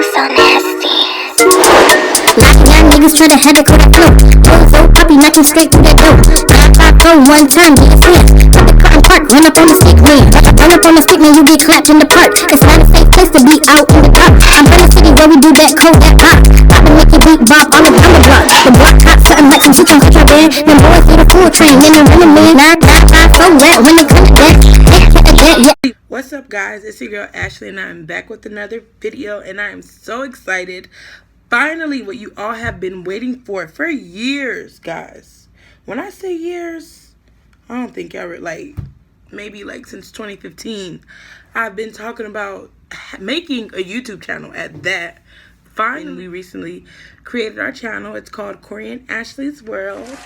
so nasty. Like young niggas try to have it cut through. So puppy knocking straight to that door. 954 one time, get a sense. Put the car in park, run up on the stick man. Run up on the stick man, you get clapped in the park. It's not a safe place to be out in the dark. I'm from the city where we do that cold, that pop. Poppin' Mickey beat Bob on the block. The block hot, something like some chicken contraband. Them boys need a full train, and they're running man. 954 rat when they come to that. What's up, guys? It's your girl Ashley, and I'm back with another video, and I am so excited. Finally, what you all have been waiting for years, guys. When I say years, I don't think y'all maybe since 2015. I've been talking about making a YouTube channel at that. Finally, we recently created our channel. It's called Corey and Ashley's World.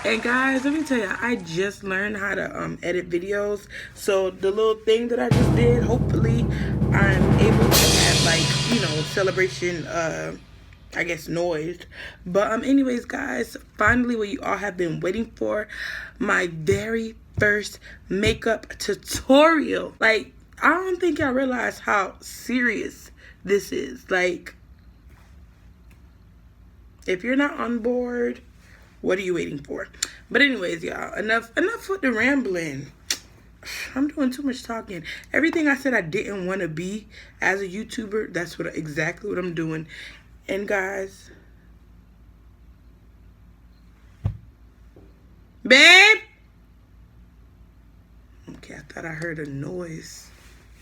And guys, let me tell you, I just learned how to edit videos. So the little thing that I just did, hopefully I'm able to have celebration, I guess, noise. But anyways, guys, finally what you all have been waiting for, my very first makeup tutorial. I don't think y'all realize how serious this is. If you're not on board, what are you waiting for? But anyways, y'all, enough with the rambling. I'm doing too much talking. Everything I said I didn't want to be as a YouTuber, that's exactly what I'm doing. And guys, babe. Okay, I thought I heard a noise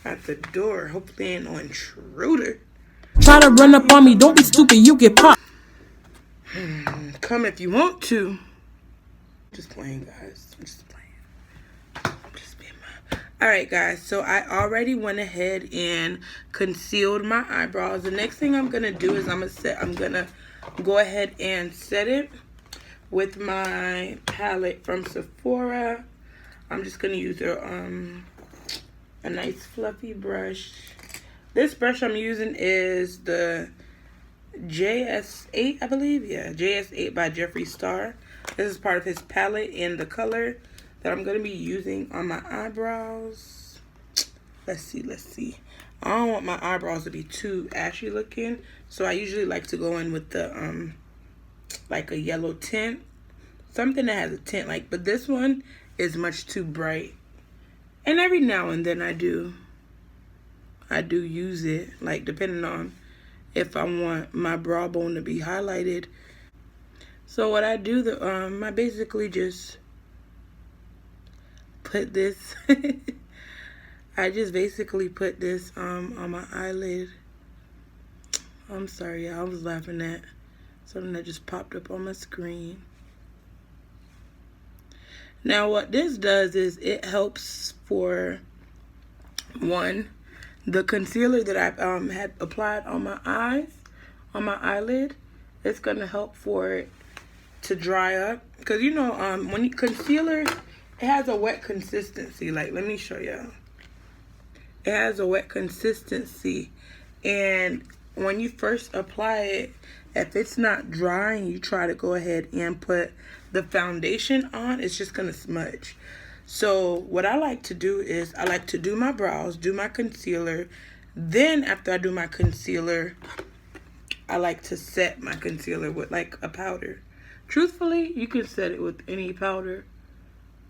at the door. Hopefully ain't no intruder. Try to run up on me, don't be stupid, you get popped. Come if you want to. Just playing, guys. I'm just playing. I'm just being Alright, guys. So I already went ahead and concealed my eyebrows. The next thing I'm gonna do is I'm gonna go ahead and set it with my palette from Sephora. I'm just gonna use a nice fluffy brush. This brush I'm using is the JS8, I believe. Yeah, JS8 by Jeffree Star. This is part of his palette, and the color that I'm going to be using on my eyebrows. Let's see. I don't want my eyebrows to be too ashy looking, so I usually like to go in with the like a yellow tint. Something that has a tint, but this one is much too bright. And every now and then I do use it, depending on if I want my brow bone to be highlighted. So what I do, I basically just put this, I just basically put this on my eyelid. I'm sorry, y'all, I was laughing at something that just popped up on my screen. Now what this does is it helps for, one, the concealer that I had applied on my eyes, on my eyelid, it's going to help for it to dry up. Because, when concealer, it has a wet consistency. Let me show y'all. It has a wet consistency. And when you first apply it, if it's not dry and you try to go ahead and put the foundation on, it's just going to smudge. So what I like to do is I like to do my brows, do my concealer. Then after I do my concealer, I like to set my concealer with a powder. Truthfully, you can set it with any powder.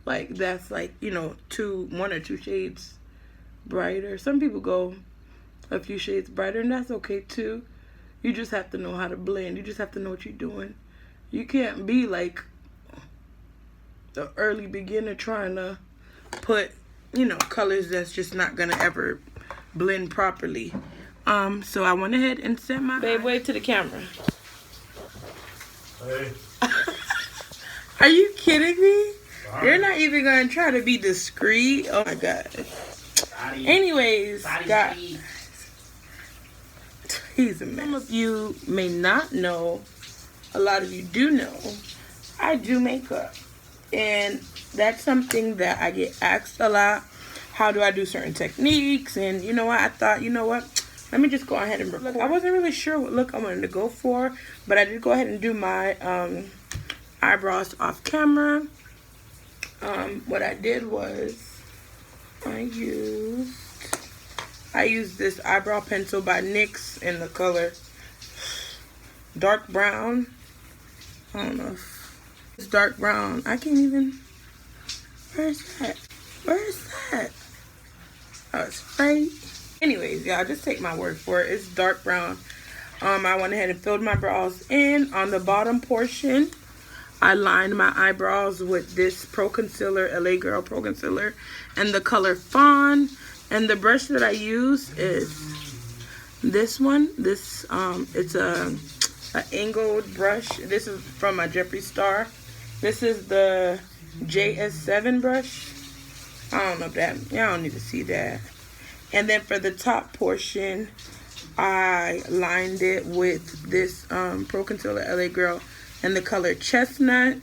That's 1 or 2 shades brighter. Some people go a few shades brighter, and that's okay too. You just have to know how to blend. You just have to know what you're doing. You can't be like the early beginner trying to put colors that's just not gonna ever blend properly. So I went ahead and set my babe, wave to the camera. Hey. Are you kidding me? Sorry. You're not even gonna try to be discreet. Oh my god. Anyways, guys, he's a mess. Some of you may not know, a lot of you do know, I do makeup. And that's something that I get asked a lot. How do I do certain techniques? And you know what? I thought, let me just go ahead and record. I wasn't really sure what look I wanted to go for, but I did go ahead and do my eyebrows off camera. What I did was I used I use this eyebrow pencil by NYX in the color dark brown. I don't know if it's dark brown. I can't even. Where's that? Where's that? Oh, it's right. Anyways, y'all, just take my word for it. It's dark brown. I went ahead and filled my brows in. On the bottom portion, I lined my eyebrows with this Pro Concealer, LA Girl Pro Concealer, and the color Fawn. And the brush that I use is this one. This it's a angled brush. This is from my Jeffree Star. This is the JS7 brush. I don't know if that, y'all don't need to see that. And then for the top portion, I lined it with this Pro Concealer LA Girl and the color Chestnut.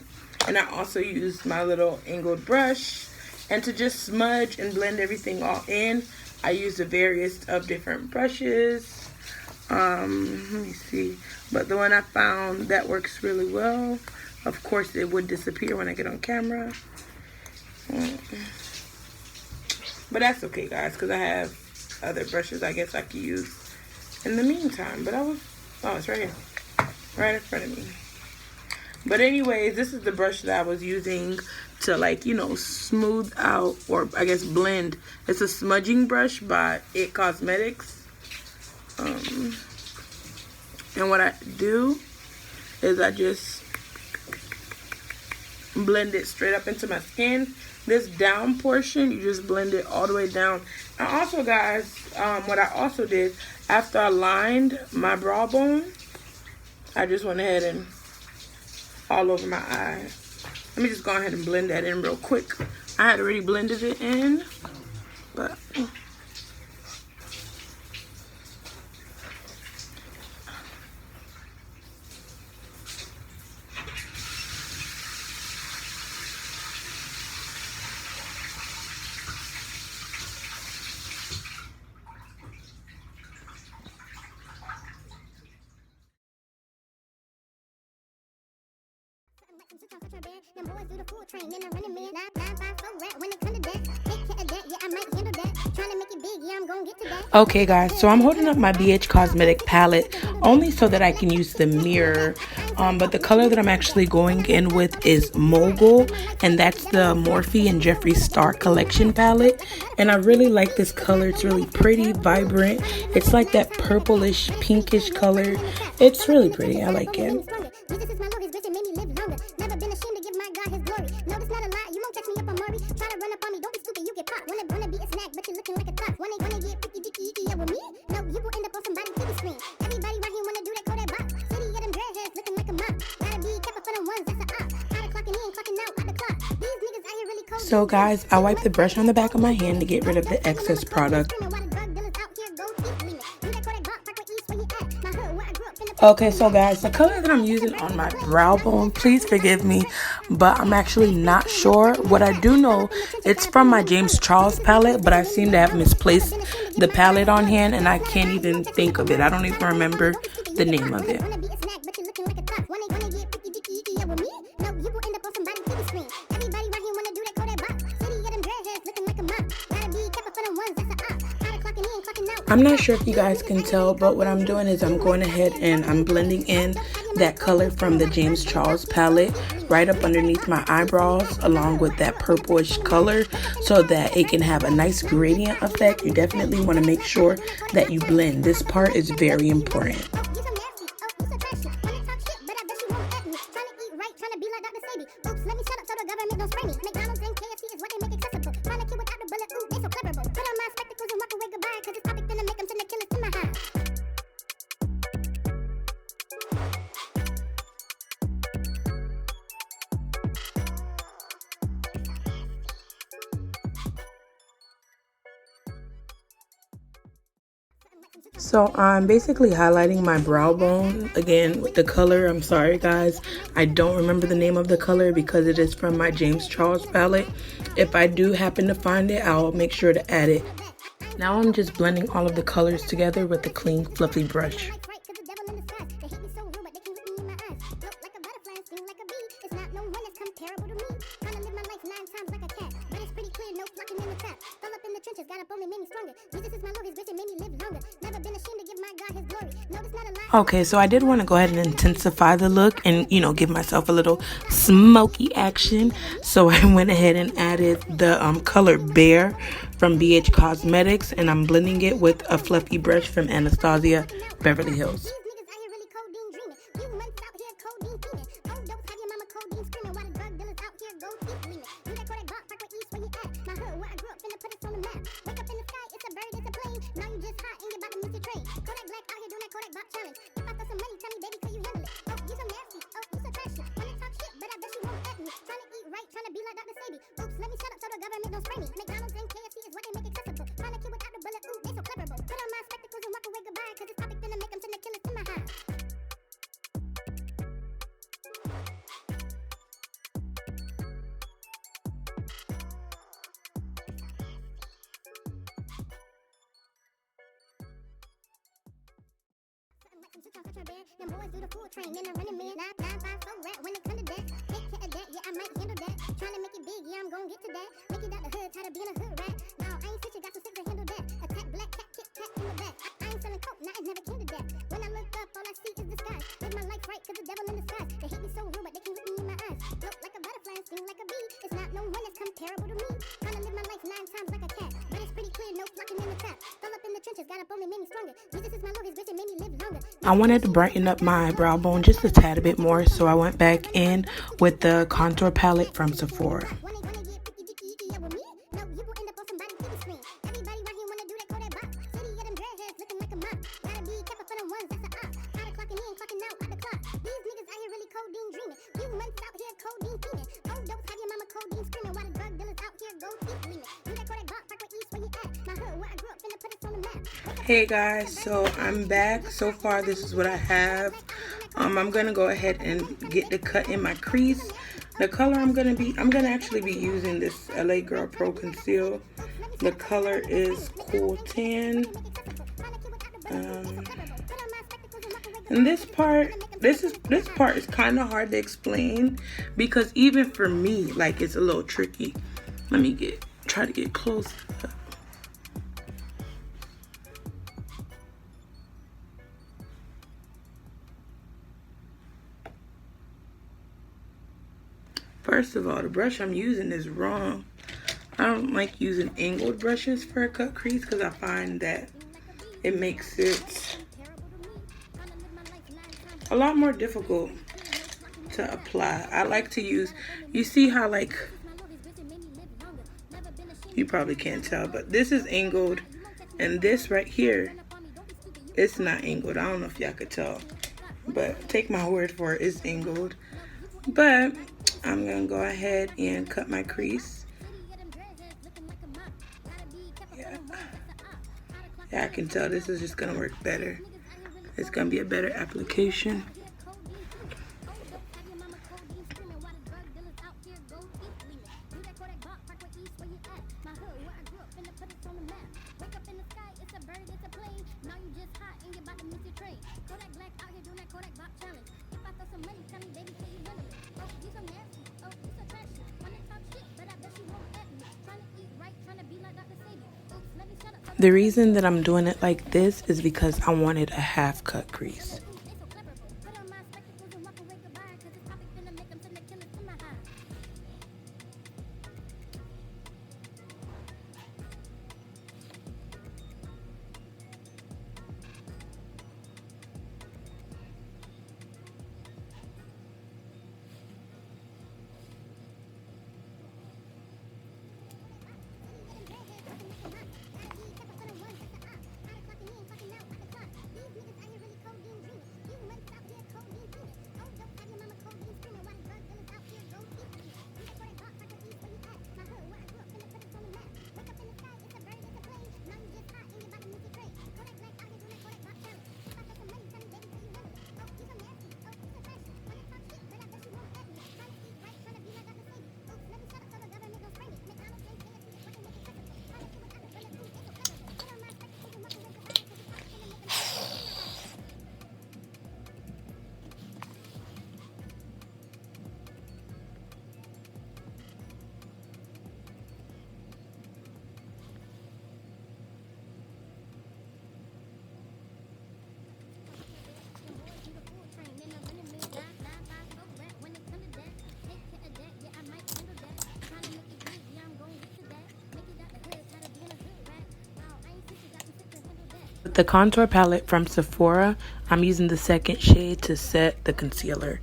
And I also used my little angled brush. And to just smudge and blend everything all in, I used a various of different brushes. Let me see. But the one I found that works really well, of course it would disappear when I get on camera. But that's okay, guys, because I have other brushes I guess I could use in the meantime. But oh, it's right here, right in front of me. But anyways, this is the brush that I was using to, like, you know, smooth out, or I guess blend. It's a smudging brush by It Cosmetics. And what I do is I just blend it straight up into my skin. This down portion, you just blend it all the way down. And also, guys, what I also did, after I lined my brow bone, I just went ahead and all over my eye. Let me just go ahead and blend that in real quick. I had already blended it in, but okay, guys, so I'm holding up my BH Cosmetic palette only so that I can use the mirror. But the color that I'm actually going in with is Mogul, and that's the Morphe and Jeffree Star collection palette. And I really like this color. It's really pretty, vibrant. It's like that purplish, pinkish color. It's really pretty. I like it. So guys, I wipe the brush on the back of my hand to get rid of the excess product. Okay, so guys, the color that I'm using on my brow bone, please forgive me, but I'm actually not sure. What I do know, it's from my James Charles palette, but I seem to have misplaced the palette on hand, and I can't even think of it. I don't even remember the name of it. I'm not sure if you guys can tell, but what I'm doing is I'm going ahead and I'm blending in that color from the James Charles palette right up underneath my eyebrows, along with that purplish color, so that it can have a nice gradient effect. You definitely want to make sure that you blend. This part is very important. So I'm basically highlighting my brow bone again with the color. I'm sorry guys, I don't remember the name of the color because it is from my James Charles palette. If I do happen to find it, I'll make sure to add it. Now I'm just blending all of the colors together with a clean fluffy brush. Okay, so I did want to go ahead and intensify the look and, you know, give myself a little smoky action. So I went ahead and added the color Bear from BH Cosmetics, and I'm blending it with a fluffy brush from Anastasia Beverly Hills. Them boys do the full train, then I'm running man. 954 rap when it come to that. Take care of that, yeah, I might handle that. Tryna make it big, yeah, I'm gon' get to that. Make it out the hood, tired of being a hood rat. Now I ain't switching, got some sticks to handle that. Attack black cat, Kit Kat in the back. I ain't selling coke, nah, it's never came to that. When I look up, all I see is the sky. Live my life right, cause the devil in the skies. They hate me so rude, but they can look me in my eyes. Float like a butterfly and sting like a bee. It's not no one that's comparable to me. Tryna live my life 9 times like a cat. But it's pretty clear, no flocking in the trap. Fell up in the trenches, got up on me, made me stronger. Jesus is my Lord, his grace and made me live longer. I wanted to brighten up my eyebrow bone just a tad bit more, so I went back in with the contour palette from Sephora. Hey guys, so I'm back. So far this is what I have. I'm gonna go ahead and get the cut in my crease. The color I'm gonna actually be using this LA Girl Pro Conceal. The color is Cool Tan. And this part is kind of hard to explain because even for me, like, it's a little tricky. Let me try to get close. First of all, the brush I'm using is wrong. I don't like using angled brushes for a cut crease because I find that it makes it a lot more difficult to apply. I like to use, you see how, like, you probably can't tell, but this is angled and this right here, it's not angled. I don't know if y'all could tell, but take my word for it, it's angled. But I'm gonna go ahead and cut my crease. Yeah, I can tell this is just gonna work better. It's gonna be a better application. The reason that I'm doing it like this is because I wanted a half cut crease. With the contour palette from Sephora, I'm using the second shade to set the concealer.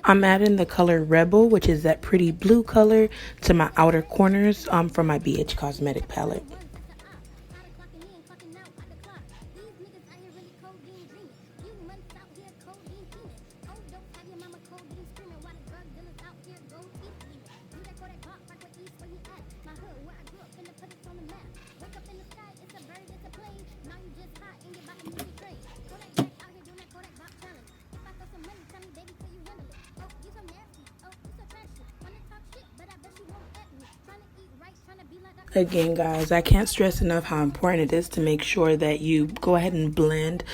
I'm adding the color Rebel, which is that pretty blue color, to my outer corners from my BH Cosmetic palette. Again, guys, I can't stress enough how important it is to make sure that you go ahead and blend.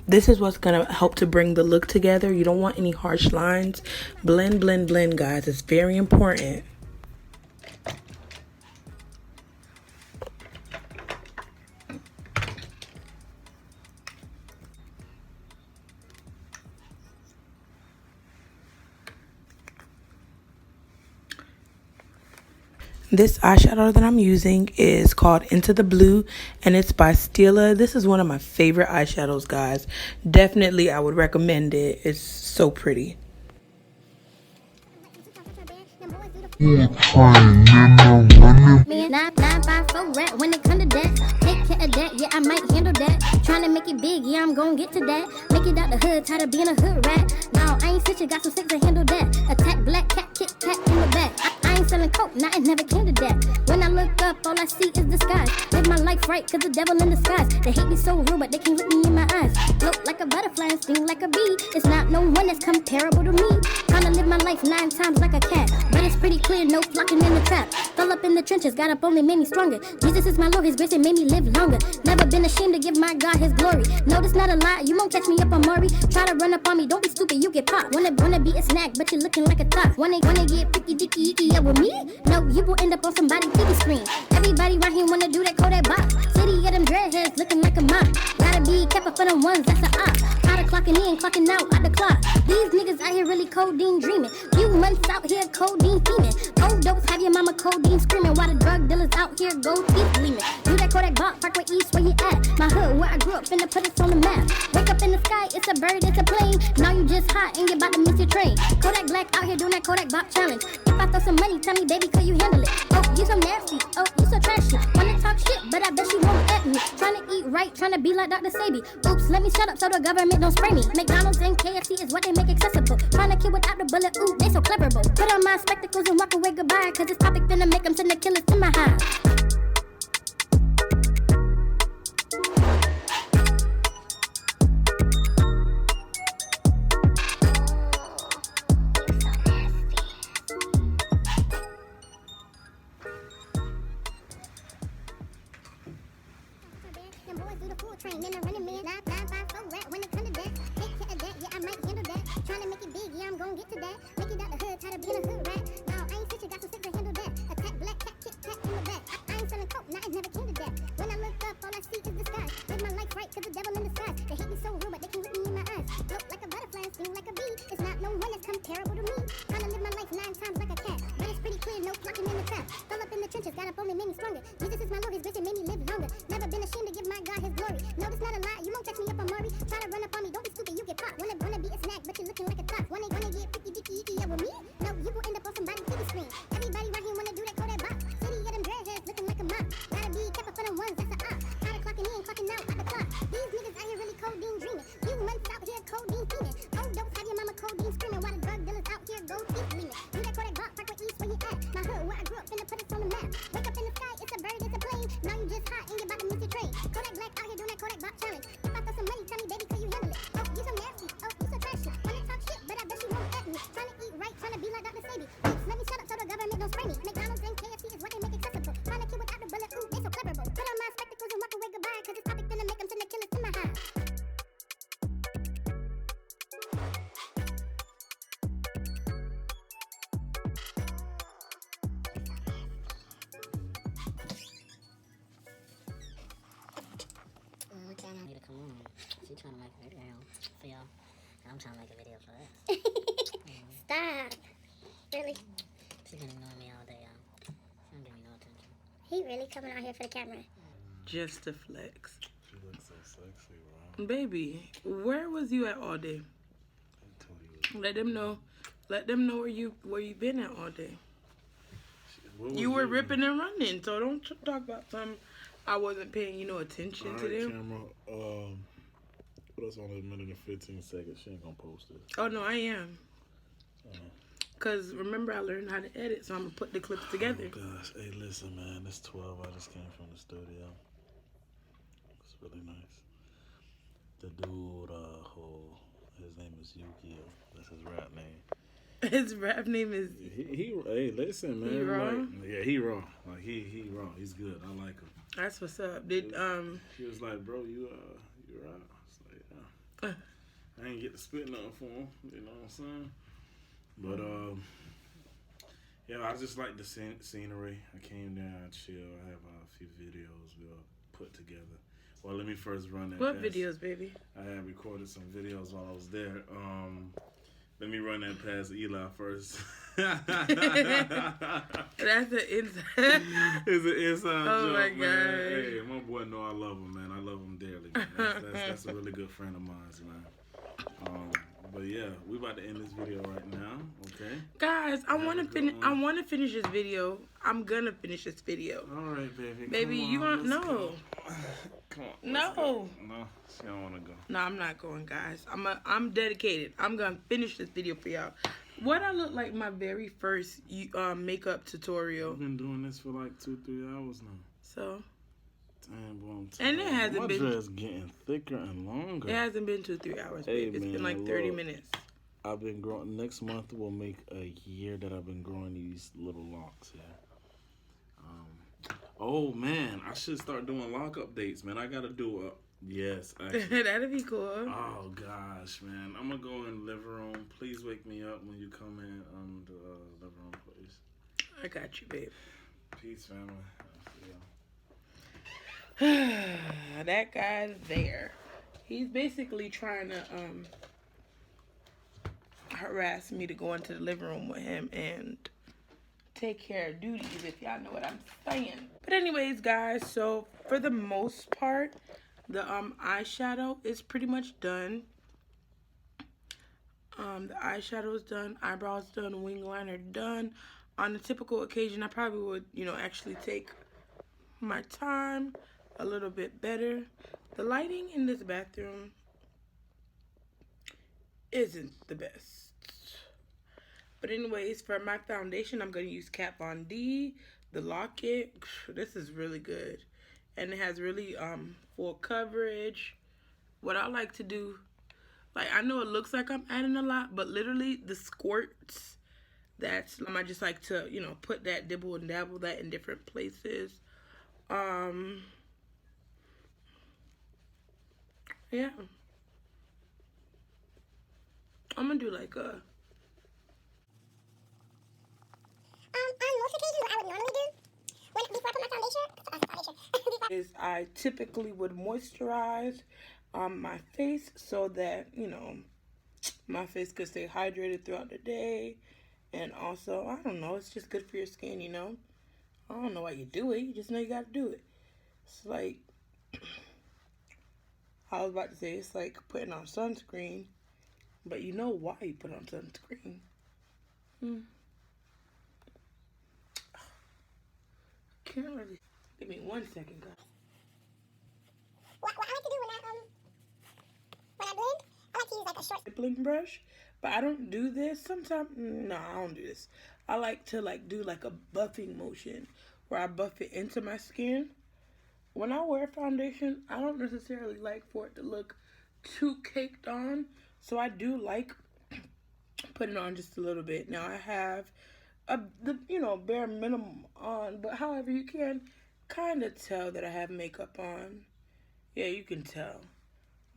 This is what's going to help to bring the look together. You don't want any harsh lines. Blend, blend, blend, guys. It's very important. This eyeshadow that I'm using is called Into the Blue, and it's by Stila. This is one of my favorite eyeshadows, guys. Definitely, I would recommend it. It's so pretty. Man, 954 rap when it come to that. Take care of that, yeah, I might handle that. Tryna make it big, yeah, I'm gon' get to that. Make it out the hood, tired of being a hood rat. Now I ain't switching, got some six to handle that. Attack black cat, Kit Kat in the back. I ain't selling coke, nah, it never came to that. When I look up, all I see is the skies. Live my life right, cause the devil in disguise. They hate me so rude, but they can't look me in my eyes. Float like a butterfly and sting like a bee. It's not no one that's comparable to me. Tryna live my life 9 times like a cat. But it's pretty clear, no flocking in the trap. Fell up in the trenches, got up only made me stronger. Jesus is my Lord, his grace and made me live longer. Never been ashamed to give my God his glory. No, this not a lie, you won't catch me up on Maury. Try to run up on me, don't be stupid, you get popped. Wanna be a snack, but you're looking like a top. Wanna get picky dicky icky up with me? No, you will end up on somebody's TV screen. Everybody right here wanna do that Kodak box. City of them dreadheads looking like a mop. Gotta be careful for them ones, that's a op. Tired of clocking in, clocking out at the clock. These niggas out here really codeine dreaming. Few months out here codeine fiending. Overdose, have your mama codeine screaming. While the drug dealers out here go teeth gleaming. Do that Kodak box, Parkway East, where you at? My hood, where I grew up, finna put us on the map. Wake up in the sky, it's a bird, it's a plane. Now you just hot and you about to miss your train. Kodak Black out here doing that Kodak box challenge. If I throw some money, tell me, baby, could you handle it? Oh, you so nasty, oh, you so trashy. Wanna talk shit, but I bet you won't at me. Tryna eat right, tryna be like Dr. Sabi. Oops, let me shut up so the government don't spray me. McDonald's and KFC is what they make accessible. Tryna kill without the bullet, ooh, they so cleverable. Put on my spectacles and walk away goodbye, cause this topic finna make them send the killers to my house. Got up on me, made me stronger. Jesus is my Lord, his grace and made me live longer. Never been ashamed to give my God his glory. No, this not a lie, you won't catch me up on Maury. Try to run up on me, don't be stupid, you get popped. Wanna be a snack, but you're looking like a top. Wanna get picky dicky icky up with me? No, you will end up on somebody's TV screen. Everybody right here wanna do that Kodak box. City of them dreadheads looking like a mop. Gotta be careful for them ones, that's a op. Tired of clocking in, clocking out at the clock. These niggas out here really codeine dreaming. Few months out here codeine fiending. Overdose, have your mama codeine screaming. While the drug dealers out here go teeth gleaming. Do that Kodak box, Parkway East, where you at? My hood, where I grew up, finna put us on the map. Wake up in the sky, it's a bird, it's a plane. Now you just hot and you about to miss your train. Kodak Black out here doing that Kodak box challenge. If I throw some money, tell me, baby, could you handle it? Oh, you so nasty, oh, you so trashy. Wanna talk shit, but I bet you won't at me. Tryna eat right, tryna be trying to make a video for y'all. I'm trying to make a video for us. Stop. Really? She's been ignoring me all day, y'all. She don't give me no attention. He really coming out here for the camera. Just to flex. She looks so sexy, bro. Baby, where was you at all day? I told you. Let them know. Let them know where you been at all day. You were ripping and running, so don't talk about some. I wasn't paying attention to them. Camera. Put us on a minute and 15 seconds. She ain't gonna post this. Oh no, I am. Cause remember I learned how to edit, so I'm gonna put the clips together. Oh gosh, hey, listen, man. It's 12. I just came from the studio. It's really nice. The dude, his name is Yukio. That's his rap name. His rap name is. Hey, listen, man. He raw? Yeah, he raw. Like he raw. He's good. I like him. That's what's up. Did He was like, bro, you right. It's like, yeah. I ain't get to spit nothing for him. You know what I'm saying? But yeah, I just like the scenery. I came down, chill. I have a few videos we'll put together. Well, let me first run that. What videos, baby? I had recorded some videos while I was there. Let me run that past Eli first. That's an inside. It's an inside Oh joke, my man. God. Hey, my boy know I love him, man. I love him dearly. Man. That's a really good friend of mine, man. But yeah, we about to end this video right now. Okay. Guys, I want to finish. I want to finish this video. I'm gonna finish this video. All right, baby. Baby, you want no? Come on. No. No, she don't want to go. No, I'm not going, guys. I'm dedicated. I'm gonna finish this video for y'all. What I look like my very first makeup tutorial. I've been doing this for like 2-3 hours now. So. Damn, boy, And it hasn't my been. dress getting thicker and longer. It hasn't been 2-3 hours. Hey, Babe. It's man, been like 30 look. minutes. I've been growing. Next month will make a year that I've been growing these little locks here. Oh man, I should start doing lock updates, man. I gotta do a yes. Actually. That'd be cool. Oh gosh, man, I'm gonna go in the living room. Please wake me up when you come in the living room, please. I got you, babe. Peace, family. That guy's there. He's basically trying to harass me to go into the living room with him and take care of duties, if y'all know what I'm saying. But anyways, guys, so for the most part, the eyeshadow is pretty much done. The eyeshadow is done, eyebrows done, wing liner done. On a typical occasion, I probably would, actually take my time a little bit better. The lighting in this bathroom isn't the best. But anyways, for my foundation, I'm going to use Kat Von D, the Locket. This is really good. And it has really full coverage. What I like to do, like, I know it looks like I'm adding a lot, but literally the squirts, I just like to, put that, dibble and dabble that in different places. Yeah. I'm going to do like a... On most occasions, what I would normally do before I put my foundation, is I typically would moisturize my face so that, my face could stay hydrated throughout the day. And also, I don't know, it's just good for your skin, I don't know why you do it. You just know you got to do it. It's like, I was about to say, it's like putting on sunscreen, but you know why you put on sunscreen. Can't really. Give me 1 second, guys. what I like to do when I blend, I like to use like a short Stippling brush, but I don't do this sometimes. No, I don't do this. I like to do like a buffing motion where I buff it into my skin. When I wear foundation, I don't necessarily like for it to look too caked on, so I do like putting on just a little bit. Now I have the bare minimum on, but however you can kind of tell that I have makeup on. Yeah, you can tell,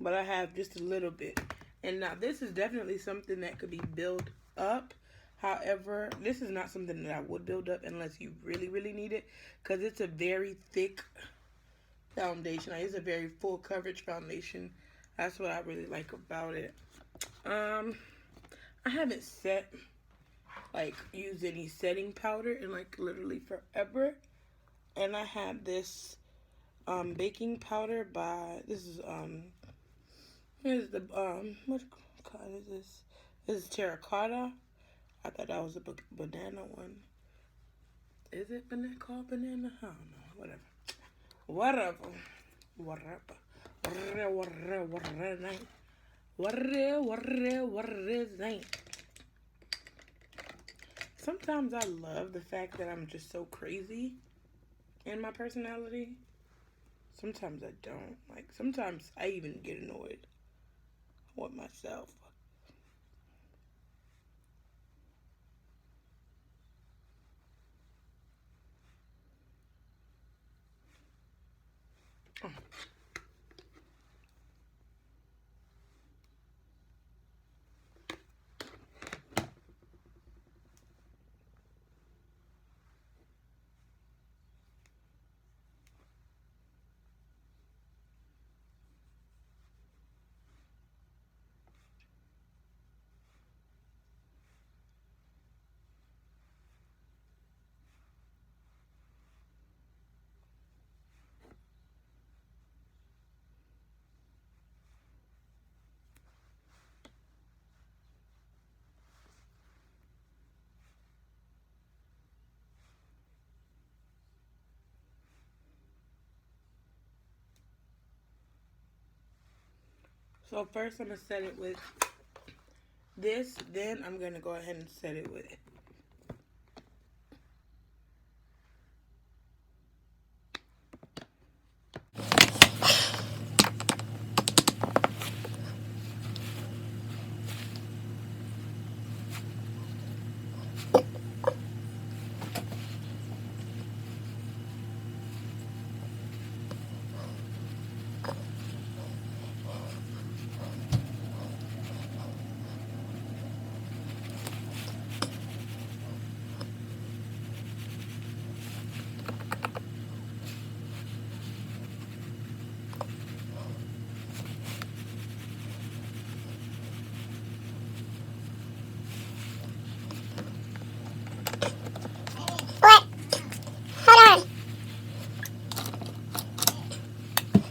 but I have just a little bit. And now this is definitely something that could be built up. However, this is not something that I would build up unless you really, really need it, because it's a very thick foundation. It's a very full coverage foundation. That's what I really like about it. I haven't used any setting powder in like literally forever. And I have this baking powder here's the what kind is this? This is terracotta. I thought that was a banana one. Is it called banana? I don't know. Whatever. Sometimes I love the fact that I'm just so crazy in my personality. Sometimes I don't. Like, sometimes I even get annoyed with myself. So first I'm going to set it with this, then I'm going to go ahead and set it with it. What? Hold on.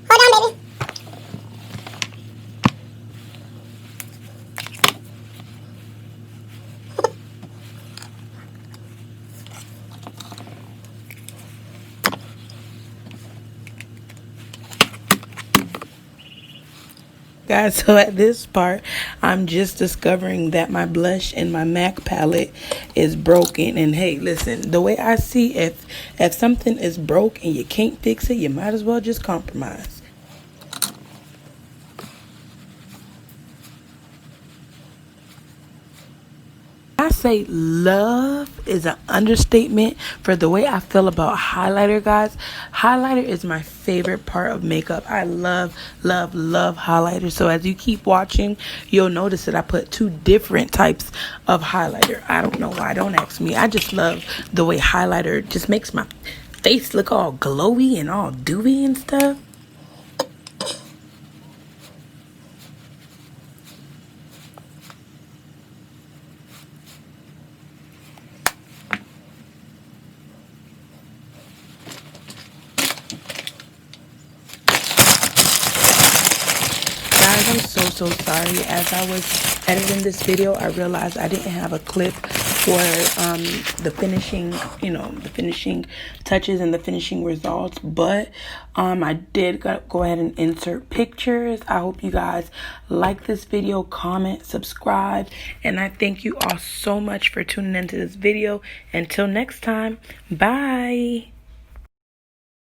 Hold on, baby. Guys, so at this part, I'm just discovering that my blush in my MAC palette is broken. And hey, listen, the way I see, if something is broke and you can't fix it, you might as well just compromise. I say love is an understatement for the way I feel about highlighter, guys. Highlighter is my favorite part of makeup. I love highlighter. So as you keep watching, you'll notice that I put two different types of highlighter. I don't know why. Don't ask me. I just love the way highlighter just makes my face look all glowy and all dewy and stuff. Guys, I'm so sorry. As I was editing this video, I realized I didn't have a clip for the finishing, the finishing touches and the finishing results. But I did go ahead and insert pictures. I hope you guys like this video, comment, subscribe, and I thank you all so much for tuning into this video. Until next time, bye.